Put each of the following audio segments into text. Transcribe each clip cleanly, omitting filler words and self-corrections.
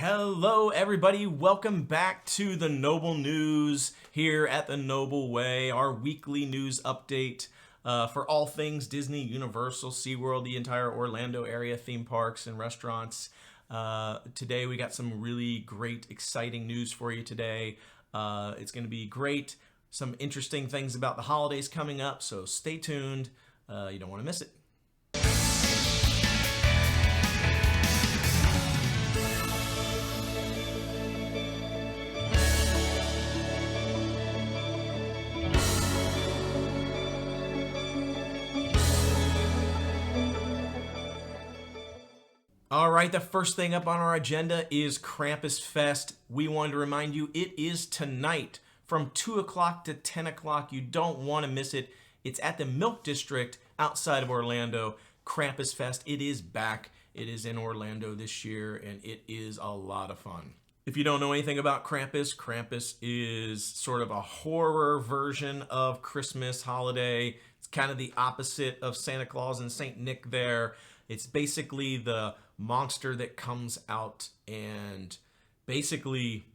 Hello everybody, welcome back to the Noble News here at the Noble Way, our weekly news update for all things Disney, Universal, SeaWorld, the entire Orlando area, theme parks and restaurants. Today we got some really great, exciting news for you today. It's going to be great, some interesting things about the holidays coming up, so stay tuned. You don't want to miss it. All right, the first thing up on our agenda is Krampusfest. We wanted to remind you it is tonight from 2 o'clock to 10 o'clock. You don't want to miss it. It's at the Milk District outside of Orlando. Krampusfest, it is back. It is in Orlando this year, and it is a lot of fun. If you don't know anything about Krampus, Krampus is sort of a horror version of Christmas holiday. It's kind of the opposite of Santa Claus and Saint Nick there. It's basically the monster that comes out and basically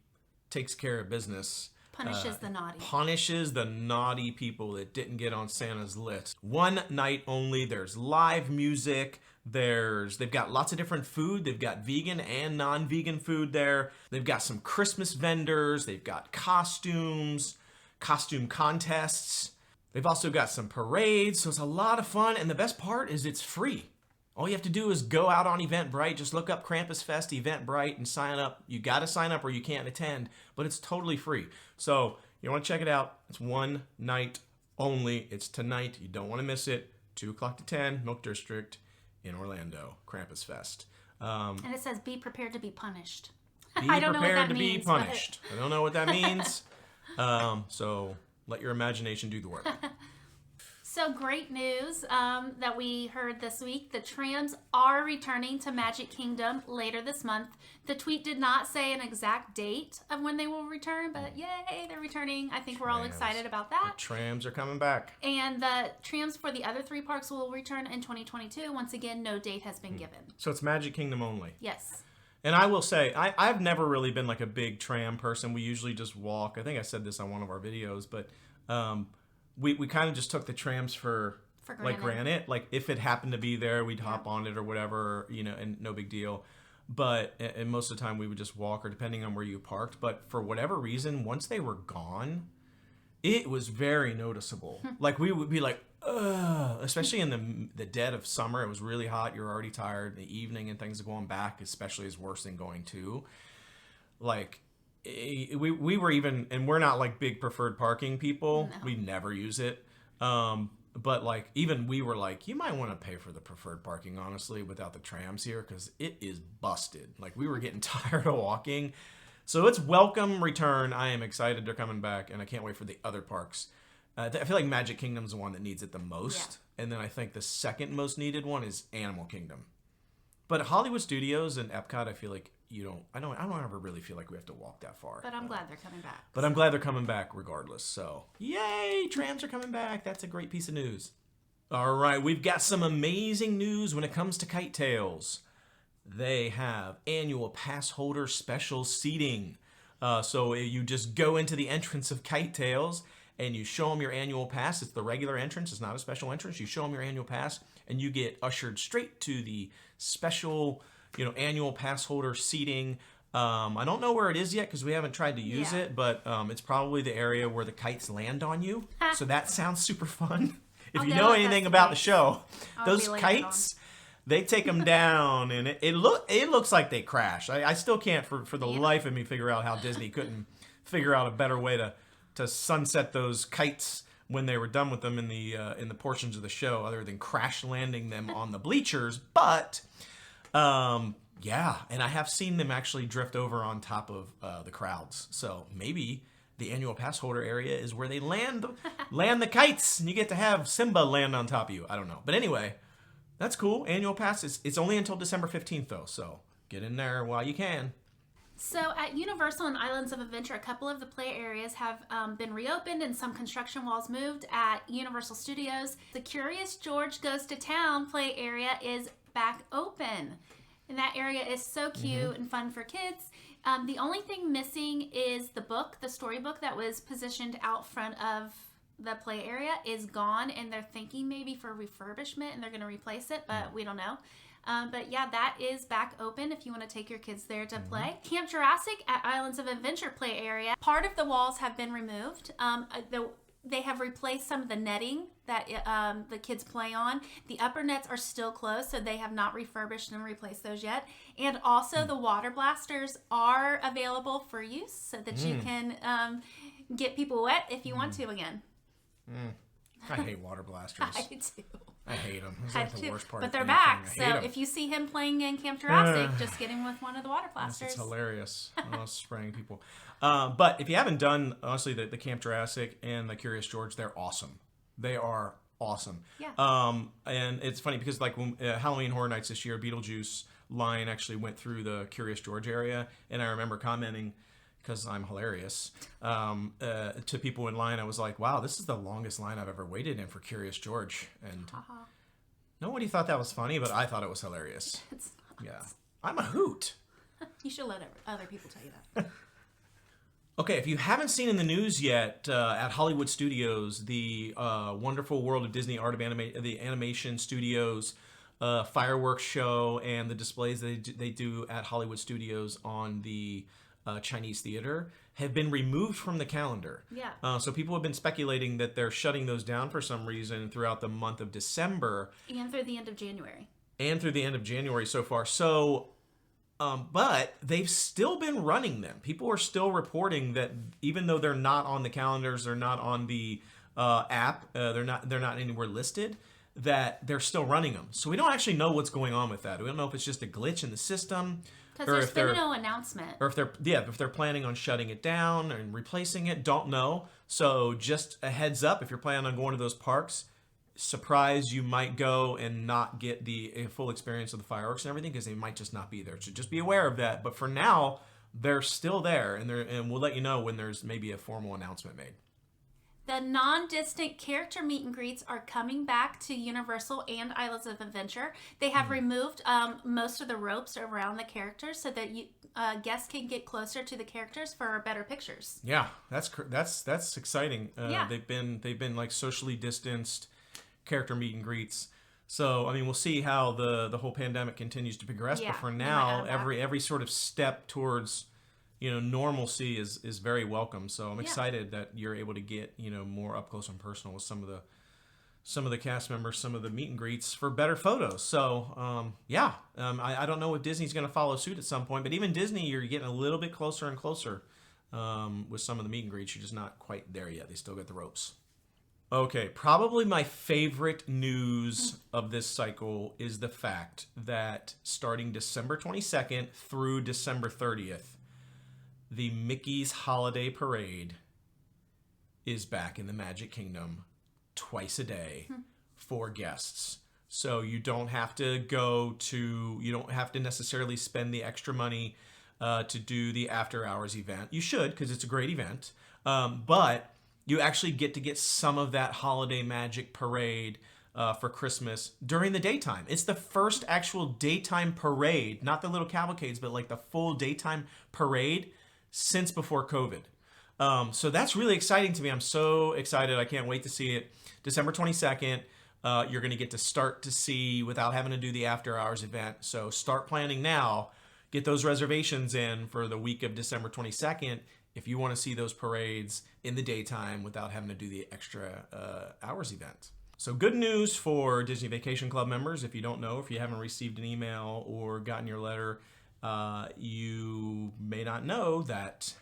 takes care of business. Punishes the naughty. Punishes the naughty people that didn't get on Santa's list. One night only. There's live music. They've got lots of different food. They've got vegan and non-vegan food there. They've got some Christmas vendors. They've got costumes, costume contests. They've also got some parades. So it's a lot of fun. And the best part is it's free. All you have to do is go out on Eventbrite, just look up Krampusfest Eventbrite and sign up. You got to sign up or you can't attend, but it's totally free. So you want to check it out. It's one night only. It's tonight. You don't want to miss it. 2 o'clock to 10, Milk District in Orlando, Krampusfest. And it says, be prepared to be punished. Be I don't know what prepared that to means, be punished. I don't know what that means. So let your imagination do the work. So great news that we heard this week. The Trams are returning to Magic Kingdom later this month. The tweet did not say an exact date of when they will return, but yay, they're returning. I think we're all excited about that. The Trams are coming back. And the Trams for the other 3 parks will return in 2022. Once again, no date has been given. So it's Magic Kingdom only. Yes. And I will say, I've never really been like a big tram person. We usually just walk. I think I said this on one of our videos, but we kind of just took the trams for granted. Like if it happened to be there, we'd hop on it or whatever, and no big deal. But and most of the time we would just walk, or depending on where you parked. But for whatever reason, once they were gone, it was very noticeable. Like we would be like, ugh, especially in the dead of summer. It was really hot. You're already tired. In the evening and things are going back, especially, is worse than going to. Like, we were even, and we're not like big preferred parking people. No. We never use it. But like, even we were like, you might want to pay for the preferred parking, honestly, without the trams here, because it is busted. Like, we were getting tired of walking. So it's welcome return. I am excited they're coming back, and I can't wait for the other parks. I feel like Magic Kingdom's the one that needs it the most. Yeah. And then I think the second most needed one is Animal Kingdom. But Hollywood Studios and Epcot, I feel like I don't ever really feel like we have to walk that far. But I'm glad they're coming back. But I'm glad they're coming back regardless. So, yay, trams are coming back. That's a great piece of news. All right, we've got some amazing news when it comes to KiteTails. They have annual pass holder special seating. So you just go into the entrance of KiteTails and you show them your annual pass. It's the regular entrance. It's not a special entrance. You show them your annual pass and you get ushered straight to the special annual pass holder seating. I don't know where it is yet because we haven't tried to use it, but it's probably the area where the kites land on you. So that sounds super fun. If you know anything about the show, those kites, they take them down, and it looks like they crash. I still can't for the life of me figure out how Disney couldn't figure out a better way to sunset those kites when they were done with them in the portions of the show, other than crash landing them on the bleachers. But yeah, and I have seen them actually drift over on top of the crowds. So maybe the annual pass holder area is where they land the kites, and you get to have Simba land on top of you. I don't know. But anyway, that's cool. Annual pass, it's only until December 15th, though. So get in there while you can. So at Universal and Islands of Adventure, a couple of the play areas have been reopened and some construction walls moved. At Universal Studios, the Curious George Goes to Town play area is back open. And that area is so cute and fun for kids. The only thing missing is the storybook that was positioned out front of the play area is gone, and they're thinking maybe for refurbishment and they're going to replace it, but we don't know. But yeah, that is back open if you want to take your kids there to play. Camp Jurassic at Islands of Adventure play area. Part of the walls have been removed. They have replaced some of the netting that the kids play on. The upper nets are still closed, so they have not refurbished and replaced those yet. And also the water blasters are available for use so that you can get people wet if you want to again. I hate water blasters. I do too. I hate them. It's like the worst part. But they're back, so if you see him playing in Camp Jurassic, just get him with one of the water blasters. It's hilarious. Spraying people. But if you haven't done, honestly, the Camp Jurassic and the Curious George, they're awesome. They are awesome. Yeah. And it's funny because like when Halloween Horror Nights this year, Beetlejuice line actually went through the Curious George area, and I remember commenting, because I'm hilarious, to people in line. I was like, wow, this is the longest line I've ever waited in for Curious George. And nobody thought that was funny, but I thought it was hilarious. It's not. Yeah. I'm a hoot. You should let other people tell you that. Okay, if you haven't seen in the news yet, at Hollywood Studios, the wonderful world of Disney Art of the Animation Studios fireworks show and the displays they do at Hollywood Studios on the Chinese theater have been removed from the calendar. Yeah. So people have been speculating that they're shutting those down for some reason throughout the month of December. And through the end of January. So far. So, but they've still been running them. People are still reporting that even though they're not on the calendars, they're not on the app, they're not anywhere listed, that they're still running them. So we don't actually know what's going on with that. We don't know if it's just a glitch in the system. Because there's been no announcement. Or if they're planning on shutting it down and replacing it, don't know. So just a heads up, if you're planning on going to those parks, surprise, you might go and not get the full experience of the fireworks and everything because they might just not be there. So just be aware of that. But for now, they're still there, and we'll let you know when there's maybe a formal announcement made. The non-distant character meet and greets are coming back to Universal and Islands of Adventure. They have removed most of the ropes around the characters so that guests can get closer to the characters for better pictures. Yeah, that's exciting. Yeah. They've been like socially distanced character meet and greets. So I mean, we'll see how the whole pandemic continues to progress. Yeah, but for now, every sort of step towards normalcy is very welcome. So I'm excited that you're able to get, more up close and personal with some of the cast members, some of the meet and greets for better photos. So, I don't know if Disney's going to follow suit at some point, but even Disney, you're getting a little bit closer and closer with some of the meet and greets. You're just not quite there yet. They still got the ropes. Okay, probably my favorite news of this cycle is the fact that starting December 22nd through December 30th, the Mickey's Holiday Parade is back in the Magic Kingdom twice a day for guests. So you don't have to you don't have to necessarily spend the extra money to do the after hours event. You should, because it's a great event. But you actually get some of that holiday magic parade for Christmas during the daytime. It's the first actual daytime parade, not the little cavalcades, but like the full daytime parade since before COVID. So that's really exciting to me. I'm so excited. I can't wait to see it. December 22nd, you're going to get to start to see without having to do the after hours event. So start planning now. Get those reservations in for the week of December 22nd if you want to see those parades in the daytime without having to do the extra hours event. So good news for Disney Vacation Club members. If you don't know, if you haven't received an email or gotten your letter, you may not know that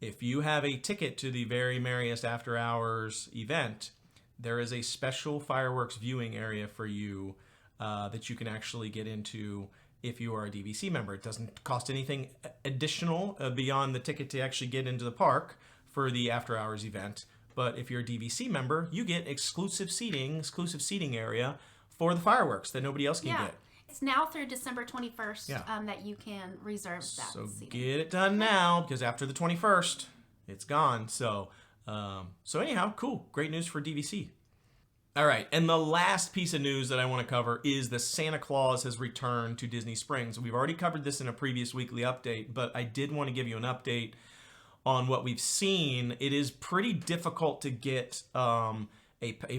if you have a ticket to the Very Merriest After Hours event, there is a special fireworks viewing area for you that you can actually get into if you are a DVC member. It doesn't cost anything additional beyond the ticket to actually get into the park for the After Hours event. But if you're a DVC member, you get exclusive seating area for the fireworks that nobody else can get. It's now through December 21st that you can reserve that so seating. Get it done now, because after the 21st, it's gone. So anyhow, cool. Great news for DVC. All right, and the last piece of news that I want to cover is the Santa Claus has returned to Disney Springs. We've already covered this in a previous weekly update, but I did want to give you an update on what we've seen. It is pretty difficult to get a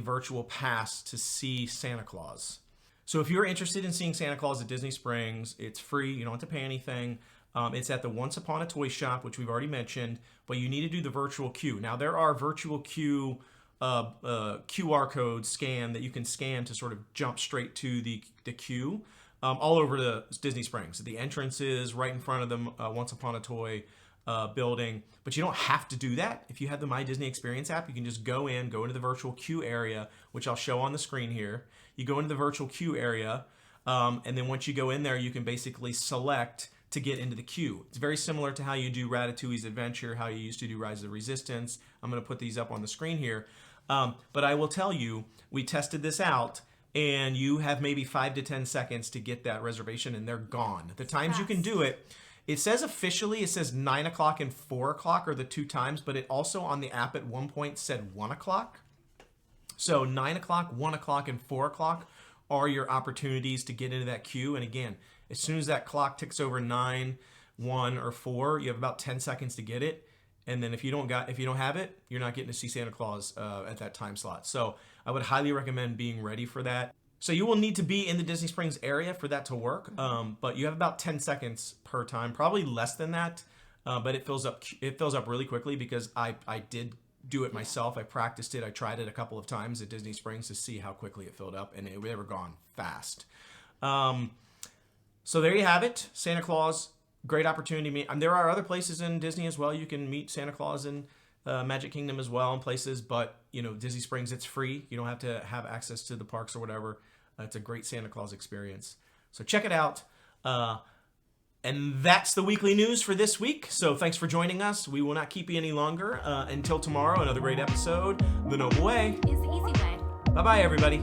virtual pass to see Santa Claus. So if you're interested in seeing Santa Claus at Disney Springs, it's free. You don't have to pay anything. It's at the Once Upon a Toy Shop, which we've already mentioned, but you need to do the virtual queue. Now, there are virtual queue QR code scan that you can scan to sort of jump straight to the queue all over the Disney Springs. The entrance is right in front of the Once Upon a Toy building, but you don't have to do that. If you have the My Disney Experience app, you can just go into the virtual queue area, which I'll show on the screen here. You go into the virtual queue area, and then once you go in there, you can basically select to get into the queue. It's very similar to how you do Ratatouille's Adventure, how you used to do Rise of the Resistance. I'm going to put these up on the screen here. But I will tell you, we tested this out, and you have maybe 5 to 10 seconds to get that reservation, and they're gone. The times you can do it, it says officially, it says 9 o'clock and 4 o'clock are the two times, but it also on the app at one point said 1 o'clock. So 9 o'clock, 1 o'clock, and 4 o'clock are your opportunities to get into that queue. And again, as soon as that clock ticks over 9, 1, or 4, you have about 10 seconds to get it. And then if you don't have it, you're not getting to see Santa Claus at that time slot. So I would highly recommend being ready for that. So you will need to be in the Disney Springs area for that to work. But you have about 10 seconds per time, probably less than that. But it fills up really quickly because I did do it myself. I practiced it. I tried it a couple of times at Disney Springs to see how quickly it filled up, and they were gone fast. So there you have it, Santa Claus. Great opportunity to meet. There are other places in Disney as well. You can meet Santa Claus in Magic Kingdom as well in places, but Disney Springs, it's free. You don't have to have access to the parks or whatever. It's a great Santa Claus experience. So check it out. And that's the weekly news for this week. So thanks for joining us. We will not keep you any longer. Until tomorrow, another great episode. The Noble Way is the easy way. Bye-bye, everybody.